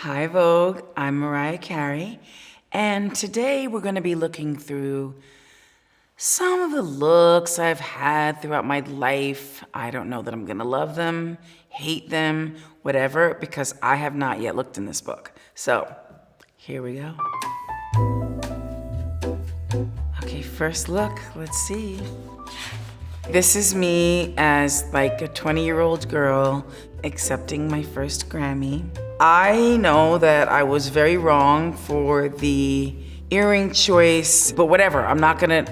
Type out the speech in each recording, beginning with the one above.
Hi Vogue, I'm Mariah Carey, and today we're going to be looking through some of the looks I've had throughout my life. I don't know that I'm going to love them, hate them, whatever, because I have not yet looked in this book. So, here we go. Okay, first look, let's see. This is me as like a 20-year-old girl accepting my first Grammy. I know that I was very wrong for the earring choice, but whatever, I'm not gonna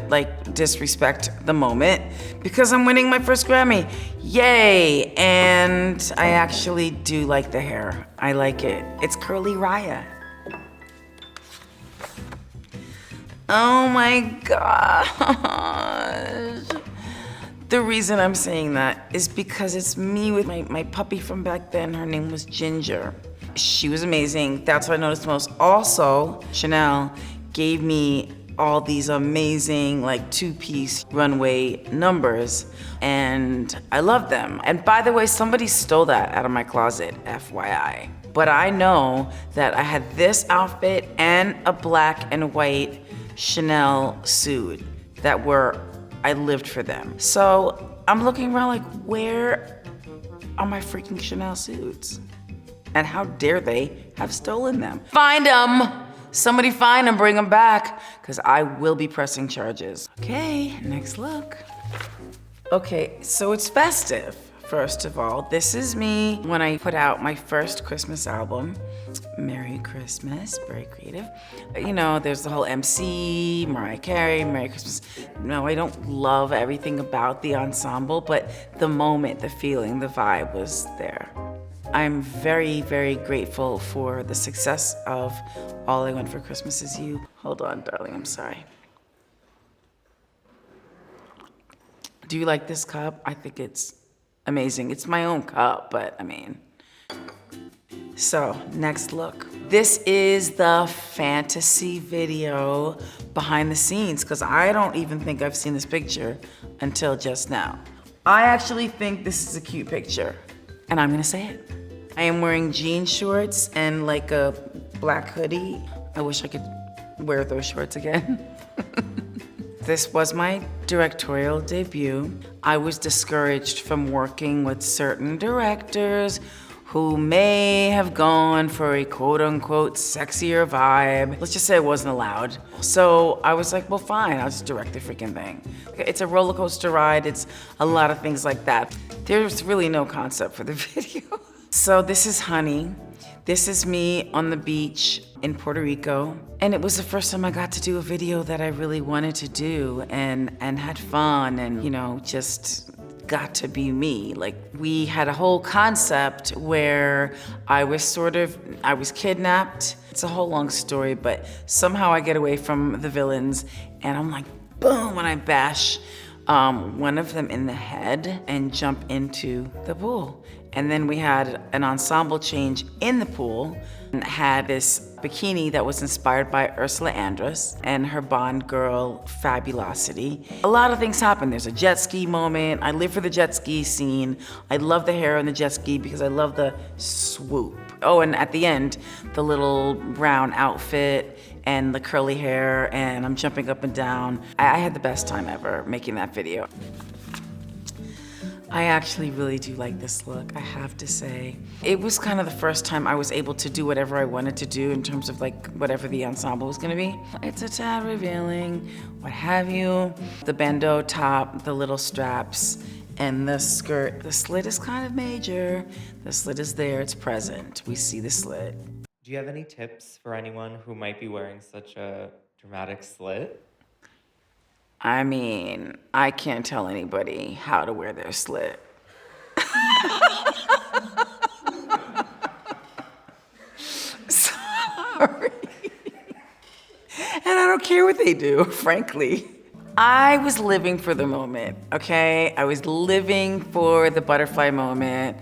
disrespect the moment because I'm winning my first Grammy. Yay! And I actually do like the hair. I like it. It's curly Raya. Oh my gosh. The reason I'm saying that is because it's me with my puppy from back then. Her name was Ginger. She was amazing. That's what I noticed most. Also, Chanel gave me all these amazing two-piece runway numbers, and I love them. And by the way, somebody stole that out of my closet, FYI. But I know that I had this outfit and a black and white Chanel suit that I lived for them. So I'm looking around where are my freaking Chanel suits? And how dare they have stolen them? Find them! Somebody find them, bring them back, because I will be pressing charges. Okay, next look. Okay, so it's festive, first of all. This is me when I put out my first Christmas album. Merry Christmas, very creative. You know, there's the whole MC, Mariah Carey, Merry Christmas. No, I don't love everything about the ensemble, but the moment, the feeling, the vibe was there. I'm very, very grateful for the success of All I Want for Christmas Is You. Hold on, darling, I'm sorry. Do you like this cup? I think it's amazing. It's my own cup, but I mean. So, next look. This is the fantasy video behind the scenes, because I don't even think I've seen this picture until just now. I actually think this is a cute picture, and I'm gonna say it. I am wearing jean shorts and a black hoodie. I wish I could wear those shorts again. This was my directorial debut. I was discouraged from working with certain directors who may have gone for a quote-unquote sexier vibe. Let's just say it wasn't allowed. So I was like, well, fine, I'll just direct the freaking thing. It's a roller coaster ride. It's a lot of things like that. There's really no concept for the video. So this is Honey. This is me on the beach in Puerto Rico. And it was the first time I got to do a video that I really wanted to do and had fun and, just got to be me. We had a whole concept where I was kidnapped. It's a whole long story, but somehow I get away from the villains and I'm like, boom, and I bash one of them in the head and jump into the pool. And then we had an ensemble change in the pool and had this bikini that was inspired by Ursula Andress and her Bond girl, Fabulosity. A lot of things happen. There's a jet ski moment. I live for the jet ski scene. I love the hair on the jet ski because I love the swoop. Oh, and at the end, the little brown outfit and the curly hair, and I'm jumping up and down. I had the best time ever making that video. I actually really do like this look, I have to say. It was kind of the first time I was able to do whatever I wanted to do in terms of whatever the ensemble was gonna be. It's a tad revealing, what have you. The bandeau top, the little straps, and the skirt. The slit is kind of major. The slit is there, it's present. We see the slit. Do you have any tips for anyone who might be wearing such a dramatic slit? I mean, I can't tell anybody how to wear their slit. Sorry. And I don't care what they do, frankly. I was living for the moment, okay? I was living for the butterfly moment.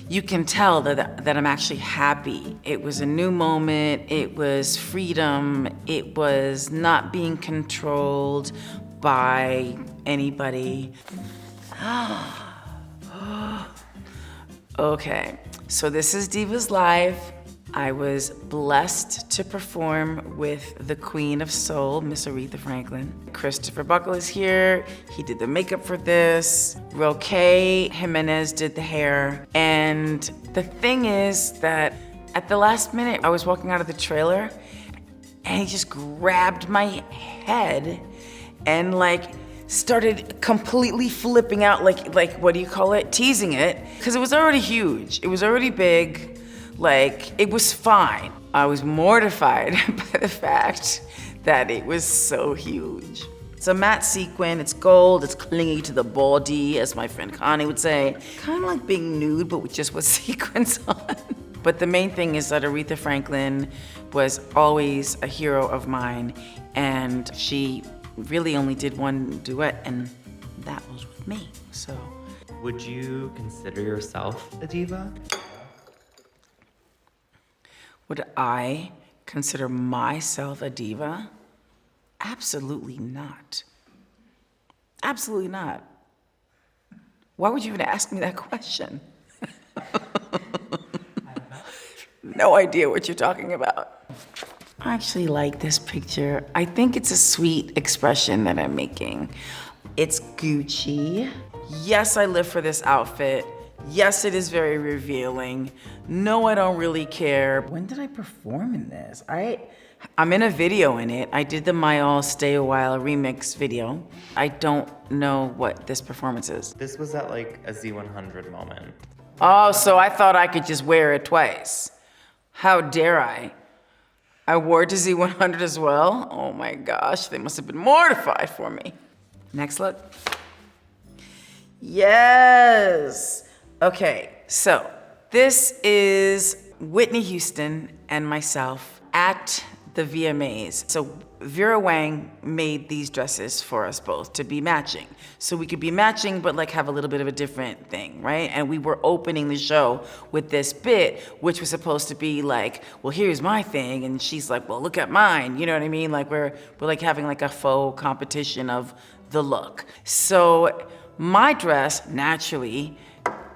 You can tell that I'm actually happy. It was a new moment, it was freedom, it was not being controlled by anybody. Okay, so this is Divas Live. I was blessed to perform with the Queen of Soul, Miss Aretha Franklin. Christopher Buckle is here. He did the makeup for this. Roque Jimenez did the hair. And the thing is that at the last minute, I was walking out of the trailer and he just grabbed my head and like started completely flipping out, like what do you call it? Teasing it, because it was already huge. It was already big. Like, it was fine. I was mortified by the fact that it was so huge. It's a matte sequin, it's gold, it's clingy to the body, as my friend Connie would say. Kind of like being nude, but with just with sequins on. But the main thing is that Aretha Franklin was always a hero of mine, and she really only did one duet, and that was with me, so. Would you consider yourself a diva? Would I consider myself a diva? Absolutely not. Absolutely not. Why would you even ask me that question? No idea what you're talking about. I actually like this picture. I think it's a sweet expression that I'm making. It's Gucci. Yes, I live for this outfit. Yes, it is very revealing. No, I don't really care. When did I perform in this? I'm in a video in it. I did the My All Stay a While remix video. I don't know what this performance is. This was at like a Z100 moment. Oh, so I thought I could just wear it twice. How dare I? I wore it to Z100 as well? Oh my gosh, they must have been mortified for me. Next look. Yes! Okay, so this is Whitney Houston and myself at the VMAs. So Vera Wang made these dresses for us both to be matching. So we could be matching, but like have a little bit of a different thing, right? And we were opening the show with this bit, which was supposed to be like, well, here's my thing. And she's like, well, look at mine. You know what I mean? Like we're like having like a faux competition of the look. So my dress, naturally,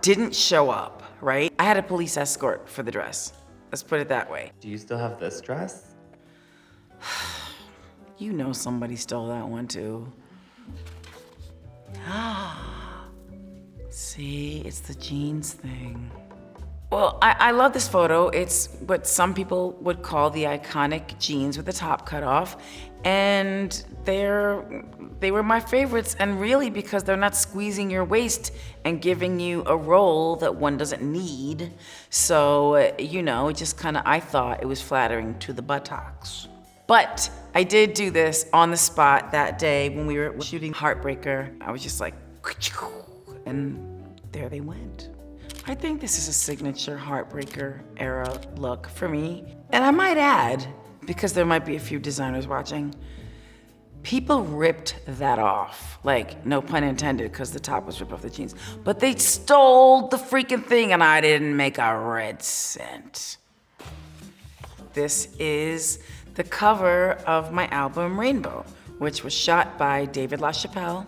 didn't show up, right? I had a police escort for the dress. Let's put it that way. Do you still have this dress? You know somebody stole that one too. See, it's the jeans thing. Well, I love this photo. It's what some people would call the iconic jeans with the top cut off. And they were my favorites, and really because they're not squeezing your waist and giving you a roll that one doesn't need. So, you know, it just kind of, I thought it was flattering to the buttocks. But I did do this on the spot that day when we were shooting Heartbreaker. I was just like, and there they went. I think this is a signature Heartbreaker era look for me. And I might add, because there might be a few designers watching, people ripped that off. Like, no pun intended, because the top was ripped off the jeans. But they stole the freaking thing and I didn't make a red cent. This is the cover of my album Rainbow, which was shot by David LaChapelle,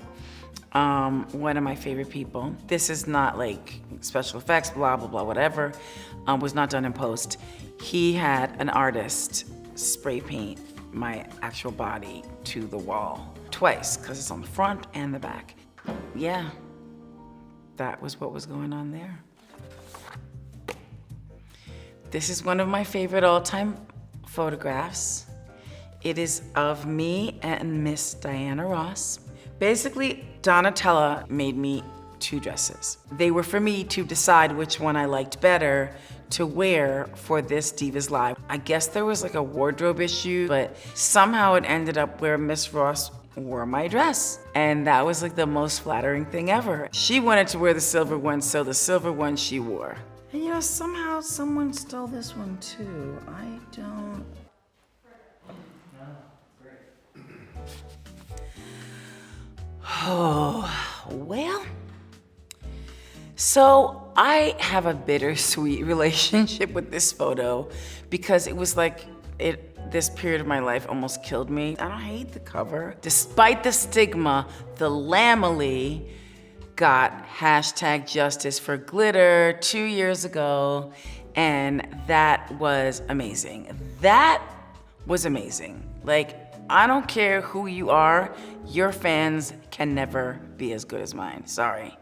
one of my favorite people. This is not like special effects, blah, blah, blah, whatever. Was not done in post. He had an artist spray paint my actual body to the wall twice, because it's on the front and the back. Yeah, that was what was going on there. This is one of my favorite all-time photographs. It is of me and Miss Diana Ross. Basically, Donatella made me two dresses. They were for me to decide which one I liked better to wear for this Divas Live. I guess there was like a wardrobe issue, but somehow it ended up where Miss Ross wore my dress. And that was like the most flattering thing ever. She wanted to wear the silver one, so the silver one she wore. And you know, somehow someone stole this one too. I don't. Oh, well. So I have a bittersweet relationship with this photo because it was like this period of my life almost killed me. I don't hate the cover. Despite the stigma, the Lamely got #justice for glitter 2 years ago, And that was amazing. That was amazing. Like, I don't care who you are, your fans can never be as good as mine, sorry.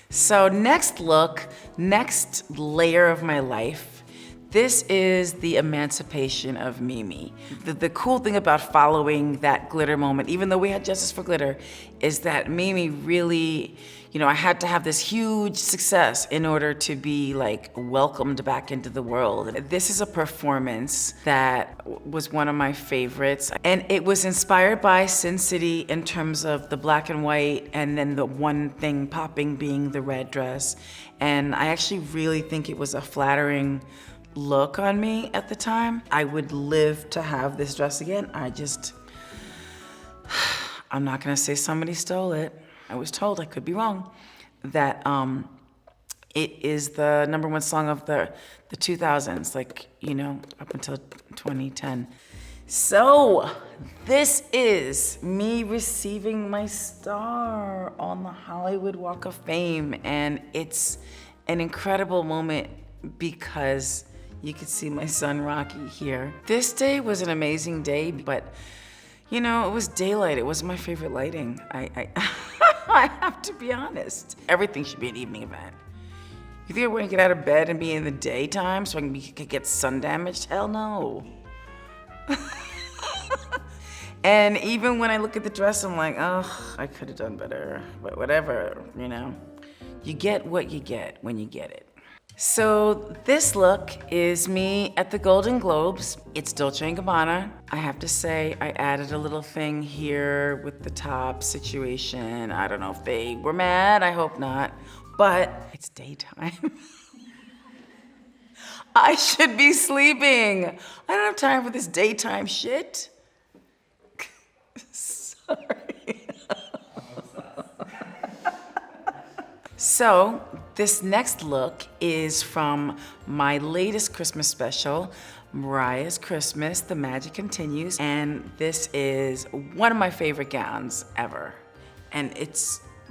So next look, next layer of my life, this is the emancipation of Mimi. The cool thing about following that glitter moment, even though we had Justice for Glitter, is that Mimi really, you know, I had to have this huge success in order to be like welcomed back into the world. This is a performance that was one of my favorites. And it was inspired by Sin City in terms of the black and white, and then the one thing popping being the red dress. And I actually really think it was a flattering look on me at the time. I would live to have this dress again. I'm not gonna say somebody stole it. I was told, I could be wrong, that it is the #1 song of the 2000s, like, you know, up until 2010. So this is me receiving my star on the Hollywood Walk of Fame, and it's an incredible moment because you can see my son Rocky here. This day was an amazing day, but you know, it was daylight. It wasn't my favorite lighting. I have to be honest. Everything should be an evening event. You think I want to get out of bed and be in the daytime so I can get sun damaged? Hell no. And even when I look at the dress, I'm like, oh, I could have done better, but whatever, you know. You get what you get when you get it. So this look is me at the Golden Globes. It's Dolce & Gabbana. I have to say, I added a little thing here with the top situation. I don't know if they were mad, I hope not, but it's daytime. I should be sleeping. I don't have time for this daytime shit. Sorry. So, this next look is from my latest Christmas special, Mariah's Christmas, The Magic Continues, and this is one of my favorite gowns ever. And it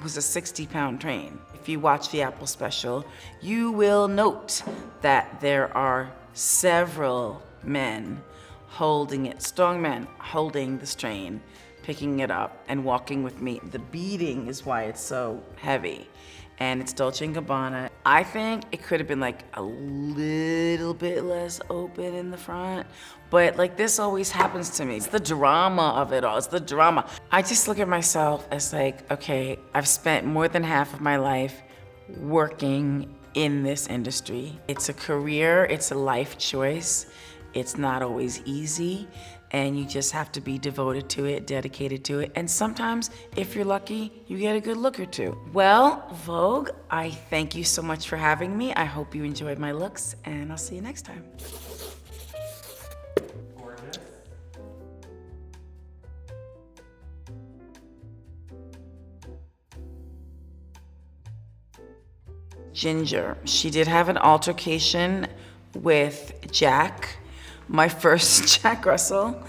was a 60-pound train. If you watch the Apple special, you will note that there are several men holding it, strong men holding the strain, picking it up and walking with me. The beading is why it's so heavy. And it's Dolce & Gabbana. I think it could have been like a little bit less open in the front, but like this always happens to me. It's the drama of it all, it's the drama. I just look at myself as like, okay, I've spent more than half of my life working in this industry. It's a career, it's a life choice. It's not always easy, and you just have to be devoted to it, dedicated to it. And sometimes, if you're lucky, you get a good look or two. Well, Vogue, I thank you so much for having me. I hope you enjoyed my looks, and I'll see you next time. Gorgeous. Ginger, she did have an altercation with Jack, my first Jack Russell,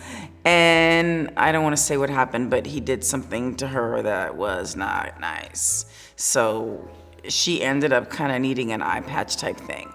and I don't want to say what happened, but he did something to her that was not nice. So she ended up kind of needing an eye patch type thing.